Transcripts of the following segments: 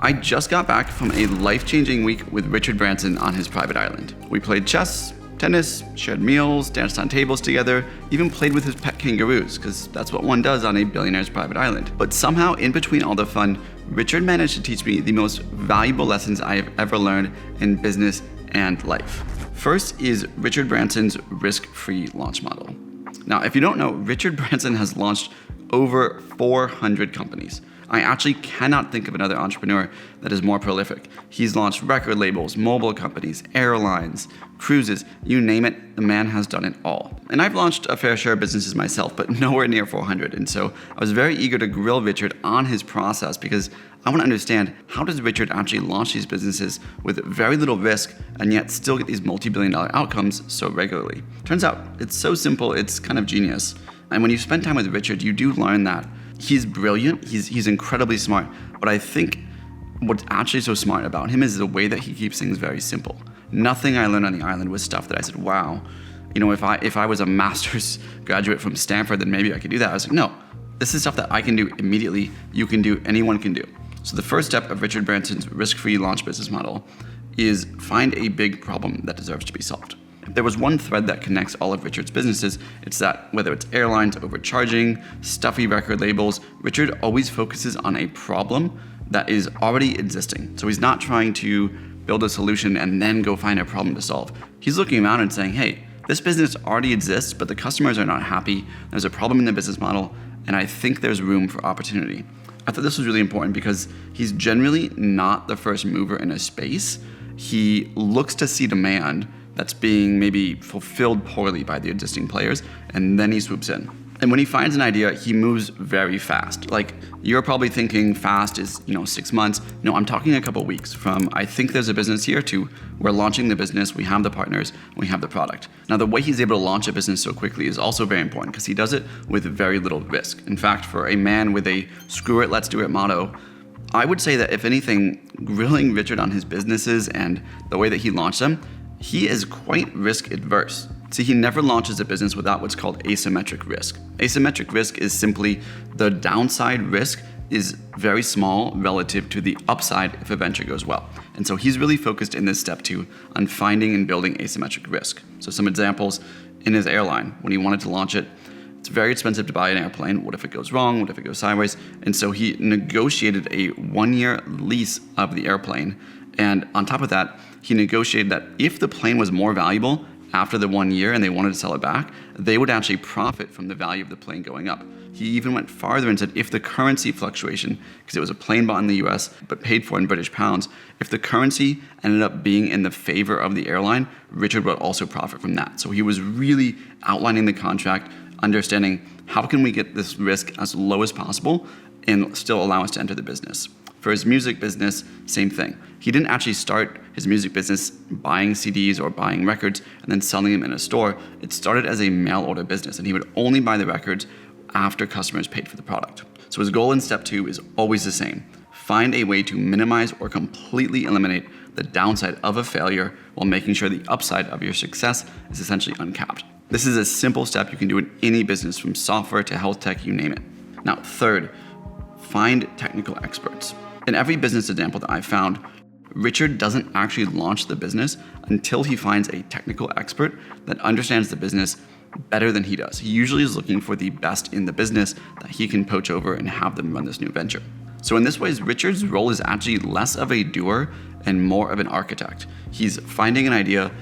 I just got back from a life-changing week with Richard Branson on his private island. We played chess, tennis, shared meals, danced on tables together, even played with his pet kangaroos, because that's what one does on a billionaire's private island. But somehow, in between all the fun, Richard managed to teach me the most valuable lessons I have ever learned in business and life. First is Richard Branson's risk-free launch model. Now, if you don't know, Richard Branson has launched over 400 companies. I actually cannot think of another entrepreneur that is more prolific. He's launched record labels, mobile companies, airlines, cruises, you name it, the man has done it all. And I've launched a fair share of businesses myself, but nowhere near 400. And so I was very eager to grill Richard on his process because I want to understand, how does Richard actually launch these businesses with very little risk and yet still get these multi-billion-dollar outcomes so regularly? Turns out it's so simple, it's kind of genius. And when you spend time with Richard, you do learn that he's brilliant, he's incredibly smart, but I think what's actually so smart about him is the way that he keeps things very simple. Nothing I learned on the island was stuff that I said, wow, if I was a master's graduate from Stanford, then maybe I could do that. I was like, no, this is stuff that I can do immediately, you can do, anyone can do. So the first step of Richard Branson's risk-free launch business model is find a big problem that deserves to be solved. If there was one thread that connects all of Richard's businesses, it's that whether it's airlines overcharging, stuffy record labels, Richard always focuses on a problem that is already existing. So he's not trying to build a solution and then go find a problem to solve. He's looking around and saying, hey, this business already exists, but the customers are not happy. There's a problem in the business model, and I think there's room for opportunity. I thought this was really important because he's generally not the first mover in a space. He looks to see demand that's being maybe fulfilled poorly by the existing players, and then he swoops in. And when he finds an idea, he moves very fast. Like, you're probably thinking fast is, 6 months. No, I'm talking a couple weeks from I think there's a business here to we're launching the business, we have the partners, we have the product. Now, the way he's able to launch a business so quickly is also very important because he does it with very little risk. In fact, for a man with a screw it, let's do it motto, I would say that if anything, grilling Richard on his businesses and the way that he launched them, he is quite risk adverse. See, he never launches a business without what's called asymmetric risk. Asymmetric risk is simply the downside risk is very small relative to the upside if a venture goes well. And so he's really focused in this step 2 on finding and building asymmetric risk. So some examples in his airline, when he wanted to launch it, it's very expensive to buy an airplane. What if it goes wrong? What if it goes sideways? And so he negotiated a 1-year lease of the airplane. And on top of that, he negotiated that if the plane was more valuable after the 1 year and they wanted to sell it back, they would actually profit from the value of the plane going up. He even went farther and said if the currency fluctuation, because it was a plane bought in the US but paid for in British pounds, if the currency ended up being in the favor of the airline, Richard would also profit from that. So he was really outlining the contract, understanding how can we get this risk as low as possible and still allow us to enter the business. For his music business, same thing. He didn't actually start his music business buying CDs or buying records and then selling them in a store. It started as a mail order business, and he would only buy the records after customers paid for the product. So his goal in step 2 is always the same. Find a way to minimize or completely eliminate the downside of a failure while making sure the upside of your success is essentially uncapped. This is a simple step you can do in any business, from software to health tech, you name it. Now, third, find technical experts. In every business example that I've found, Richard doesn't actually launch the business until he finds a technical expert that understands the business better than he does. He usually is looking for the best in the business that he can poach over and have them run this new venture. So in this way, Richard's role is actually less of a doer and more of an architect. He's finding an idea,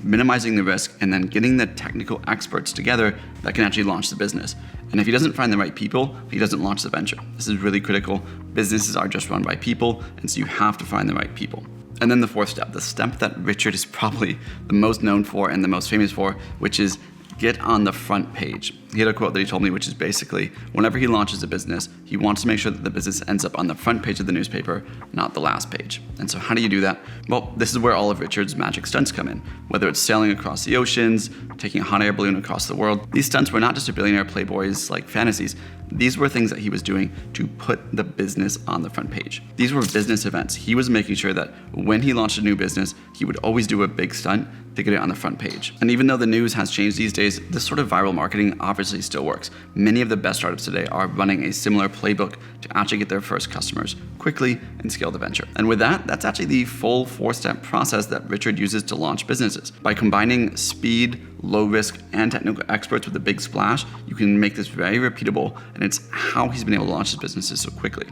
minimizing the risk, and then getting the technical experts together that can actually launch the business. And if he doesn't find the right people, he doesn't launch the venture. This is really critical. Businesses are just run by people, and so you have to find the right people. And then the fourth step, the step that Richard is probably the most known for and the most famous for, which is get on the front page. He had a quote that he told me, which is basically, whenever he launches a business, he wants to make sure that the business ends up on the front page of the newspaper, not the last page. And so how do you do that? Well, this is where all of Richard's magic stunts come in. Whether it's sailing across the oceans, taking a hot air balloon across the world, these stunts were not just a billionaire playboy's fantasies. These were things that he was doing to put the business on the front page. These were business events. He was making sure that when he launched a new business, he would always do a big stunt to get it on the front page. And even though the news has changed these days, this sort of viral marketing obviously still works. Many of the best startups today are running a similar playbook to actually get their first customers quickly and scale the venture. And with that, that's actually the full 4-step process that Richard uses to launch businesses. By combining speed, low risk, and technical experts with a big splash, you can make this very repeatable, and it's how he's been able to launch his businesses so quickly.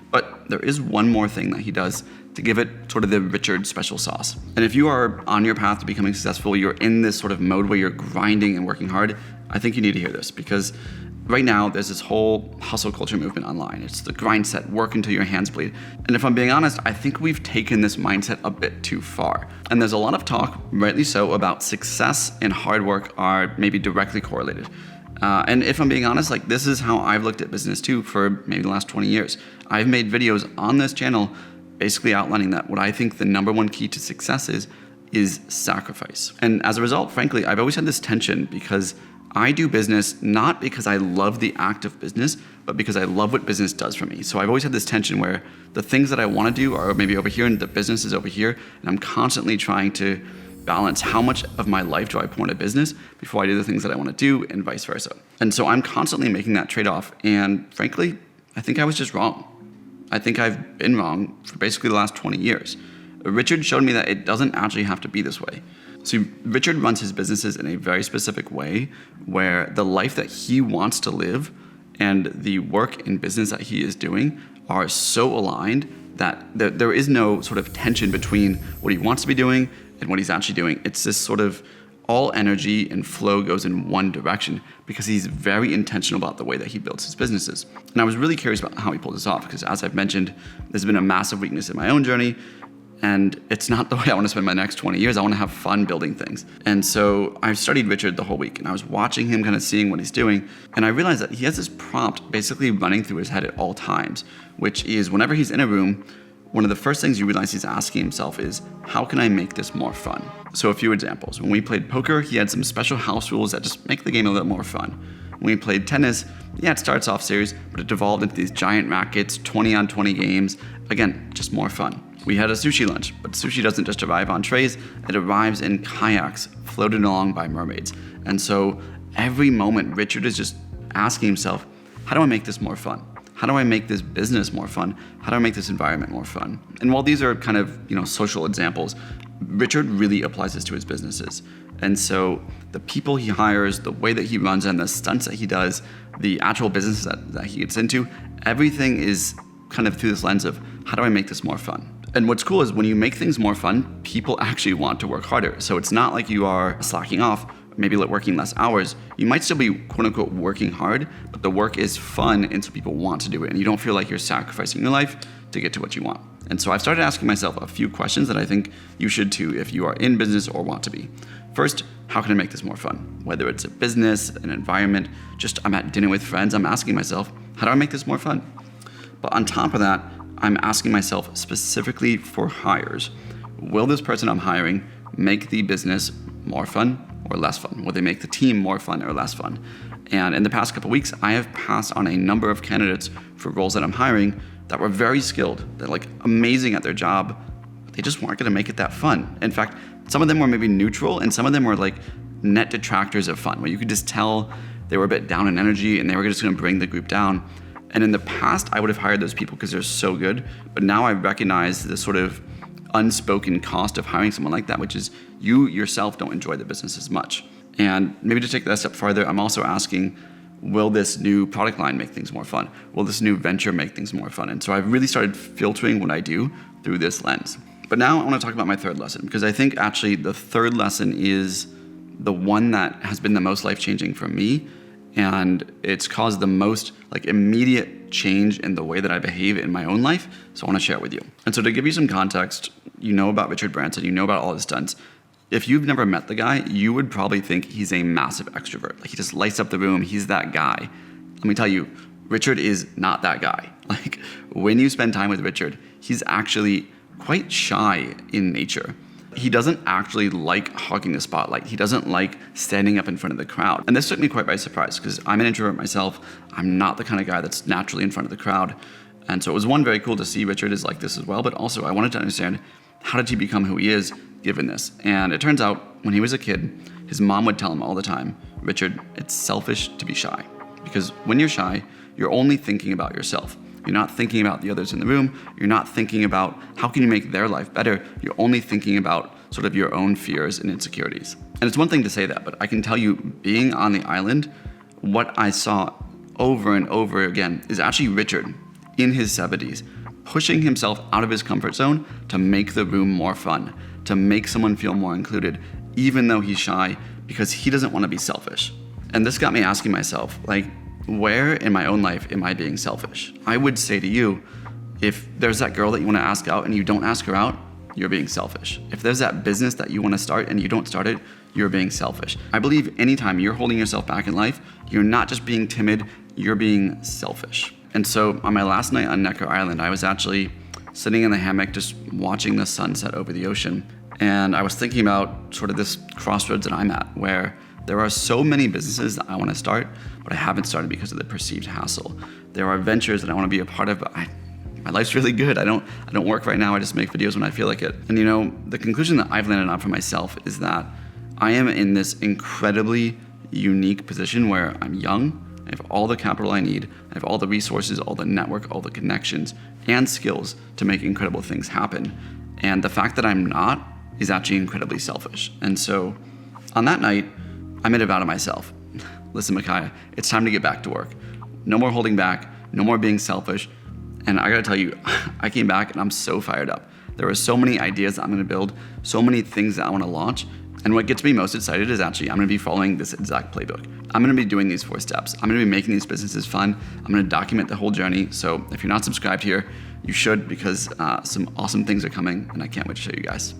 But there is one more thing that he does to give it sort of the Richard special sauce. And if you are on your path to becoming successful, you're in this sort of mode where you're grinding and working hard, I think you need to hear this, because right now there's this whole hustle culture movement online. It's the grind set, work until your hands bleed. And if I'm being honest, I think we've taken this mindset a bit too far. And there's a lot of talk, rightly so, about success and hard work are maybe directly correlated. And if I'm being honest, like this is how I've looked at business too for maybe the last 20 years. I've made videos on this channel basically outlining that what I think the number one key to success is sacrifice. And as a result, frankly, I've always had this tension because I do business not because I love the act of business, but because I love what business does for me. So I've always had this tension where the things that I want to do are maybe over here and the business is over here. And I'm constantly trying to balance how much of my life do I pour into business before I do the things that I want to do and vice versa. And so I'm constantly making that trade-off. And frankly, I think I was just wrong. I think I've been wrong for basically the last 20 years. Richard showed me that it doesn't actually have to be this way. So Richard runs his businesses in a very specific way where the life that he wants to live and the work and business that he is doing are so aligned that there is no sort of tension between what he wants to be doing and what he's actually doing. It's this sort of all energy and flow goes in one direction because he's very intentional about the way that he builds his businesses. And I was really curious about how he pulled this off because, as I've mentioned, there's been a massive weakness in my own journey, and it's not the way I want to spend my next 20 years. I want to have fun building things. And so I studied Richard the whole week, and I was watching him, kind of seeing what he's doing, and I realized that he has this prompt basically running through his head at all times, which is whenever he's in a room, one of the first things you realize he's asking himself is, how can I make this more fun? So a few examples. When we played poker, he had some special house rules that just make the game a little more fun. When we played tennis, yeah, it starts off serious, but it devolved into these giant rackets, 20-on-20 games. Again, just more fun. We had a sushi lunch, but sushi doesn't just arrive on trays, it arrives in kayaks floated along by mermaids. And so every moment, Richard is just asking himself, how do I make this more fun? How do I make this business more fun? How do I make this environment more fun? And while these are kind of, social examples, Richard really applies this to his businesses. And so the people he hires, the way that he runs and the stunts that he does, the actual business that he gets into, everything is kind of through this lens of how do I make this more fun? And what's cool is when you make things more fun, people actually want to work harder. So it's not like you are slacking off, maybe working less hours. You might still be quote unquote working hard, but the work is fun and so people want to do it. And you don't feel like you're sacrificing your life to get to what you want. And so I've started asking myself a few questions that I think you should too if you are in business or want to be. First, how can I make this more fun? Whether it's a business, an environment, just I'm at dinner with friends, I'm asking myself, how do I make this more fun? But on top of that, I'm asking myself specifically for hires, will this person I'm hiring make the business more fun or less fun? Will they make the team more fun or less fun? And in the past couple of weeks, I have passed on a number of candidates for roles that I'm hiring that were very skilled, they're amazing at their job, but they just weren't gonna make it that fun. In fact, some of them were maybe neutral and some of them were net detractors of fun, where you could just tell they were a bit down in energy and they were just gonna bring the group down. And in the past, I would have hired those people because they're so good, but now I recognize the sort of unspoken cost of hiring someone like that, which is you yourself don't enjoy the business as much. And maybe to take that a step farther, I'm also asking, will this new product line make things more fun? Will this new venture make things more fun? And so I've really started filtering what I do through this lens. But now I want to talk about my third lesson, because I think actually the third lesson is the one that has been the most life-changing for me, and it's caused the most immediate change in the way that I behave in my own life. So I want to share it with you. And so to give you some context, you know about Richard Branson, you know about all his stunts. If you've never met the guy, you would probably think he's a massive extrovert. He just lights up the room, he's that guy. Let me tell you, Richard is not that guy. When you spend time with Richard, he's actually quite shy in nature. He doesn't actually like hogging the spotlight. He doesn't like standing up in front of the crowd. And this took me quite by surprise because I'm an introvert myself. I'm not the kind of guy that's naturally in front of the crowd. And so it was very cool to see Richard is like this as well, but also I wanted to understand, how did he become who he is given this? And it turns out when he was a kid, his mom would tell him all the time, Richard, it's selfish to be shy. Because when you're shy, you're only thinking about yourself. You're not thinking about the others in the room. You're not thinking about how can you make their life better. You're only thinking about sort of your own fears and insecurities. And it's one thing to say that, but I can tell you, being on the island, what I saw over and over again is actually Richard in his 70s, pushing himself out of his comfort zone to make the room more fun, to make someone feel more included, even though he's shy, because he doesn't want to be selfish. And this got me asking myself, like, where in my own life am I being selfish? I would say to you, if there's that girl that you want to ask out and you don't ask her out, you're being selfish. If there's that business that you want to start and you don't start it, you're being selfish. I believe anytime you're holding yourself back in life, you're not just being timid, you're being selfish. And so on my last night on Necker Island, I was actually sitting in the hammock just watching the sunset over the ocean. And I was thinking about sort of this crossroads that I'm at, where there are so many businesses that I want to start, but I haven't started because of the perceived hassle. There are ventures that I want to be a part of, but my life's really good. I don't work right now. I just make videos when I feel like it. And the conclusion that I've landed on for myself is that I am in this incredibly unique position where I'm young, I have all the capital I need, I have all the resources, all the network, all the connections, and skills to make incredible things happen. And the fact that I'm not is actually incredibly selfish. And so on that night, I made a vow to myself. Listen, Michia, it's time to get back to work. No more holding back, no more being selfish. And I gotta tell you, I came back and I'm so fired up. There are so many ideas that I'm gonna build, so many things that I wanna launch. And what gets me most excited is actually I'm gonna be following this exact playbook. I'm gonna be doing these 4 steps. I'm gonna be making these businesses fun. I'm gonna document the whole journey. So if you're not subscribed here, you should, because some awesome things are coming and I can't wait to show you guys.